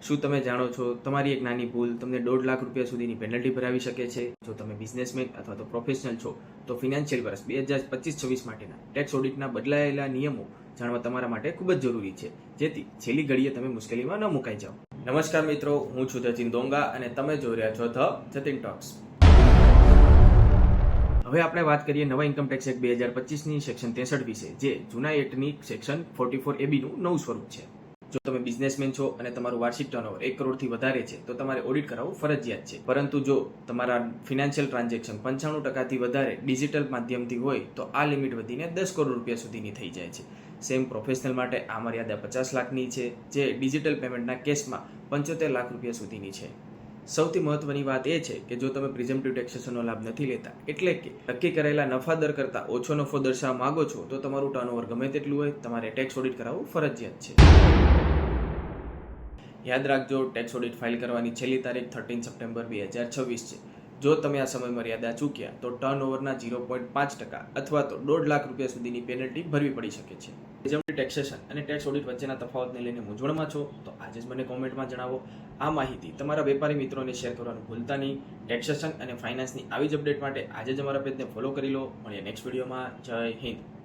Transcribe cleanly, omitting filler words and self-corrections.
શું તમે જાણો છો તમારી એક નાની ભૂલ તમને 1.5 લાખ રૂપિયા સુધીની પેનલ્ટી ભરાવી શકે છે? જો તમે બિઝનેસમેન અથવા તો પ્રોફેશનલ છો તો ફિનાન્શિયલ વર્ષ 2025-26 માટેના ટેક્સ ઓડિટના બદલાયેલા નિયમો જાણવા તમારા માટે ખૂબ જ જરૂરી છે, જેથી છેલ્લી ઘડીએ તમે મુશ્કેલીમાં ન મુકાઈ જાઓ. નમસ્કાર મિત્રો, હું છું જતીન ડોંગા અને તમે જોઈ રહ્યા છો ધ જતીન ટોક્સ. હવે આપણે વાત કરીએ નવા ઇન્કમ ટેક્સ એક્ટ 2025ની સેક્શન 63 વિશે, જે જૂના એક્ટની સેક્શન 44AB નું નવું સ્વરૂપ છે. જો તમે બિઝનેસમેન છો અને તમારું વાર્ષિક ટર્નઓવર 1 કરોડથી વધારે છે તો તમારે ઓડિટ કરાવવું ફરજિયાત છે. પરંતુ જો તમારા ફિનાન્શિયલ ટ્રાન્ઝેક્શન 95% વધારે ડિજિટલ માધ્યમથી હોય તો આ લિમિટ વધીને 10 કરોડ રૂપિયા સુધીની થઈ જાય છે. સેમ પ્રોફેશનલ માટે આ મર્યાદા 50 લાખની છે, જે ડિજિટલ પેમેન્ટના કેસમાં 75 લાખ રૂપિયા સુધીની છે. સૌથી મહત્વની વાત એ છે કે જો તમે પ્રિઝમ્પટિવ ટેક્સેશનનો લાભ નથી લેતા, એટલે કે નક્કી કરેલા નફા દર કરતાં ઓછો નફો દર્શાવવા માંગો છો, તો તમારું ટર્નઓવર ગમે તેટલું હોય તમારે ટેક્સ ઓડિટ કરાવવું ફરજિયાત છે. યાદ રાખજો, ટેક્સ ઓડિટ ફાઇલ કરવાની છેલ્લી તારીખ 13 સપ્ટેમ્બર 2026 છે. જો તમે આ સમય મર્યાદા ચૂક્યા તો ટર્નઓવરના 0.5% અથવા તો 1.5 લાખ રૂપિયા સુધીની પેનલ્ટી ભરવી પડી શકે છે. પ્રિઝમ્પટિવ ટેક્સેશન અને ટેક્સ ઓડિટ વચ્ચેના તફાવતને લઈને મૂંઝવણમાં છો તો આજે જ મને કોમેન્ટમાં જણાવો. આ માહિતી તમારા વેપારી મિત્રોને શેર કરવાનું ભૂલતા નહીં. ટેક્સેશન અને ફાઇનાન્સની આવી જ અપડેટ માટે આજે જ અમારા પેજને ફોલો કરી લો. મળીએ નેક્સ્ટ વિડીયોમાં. જય હિન્દ.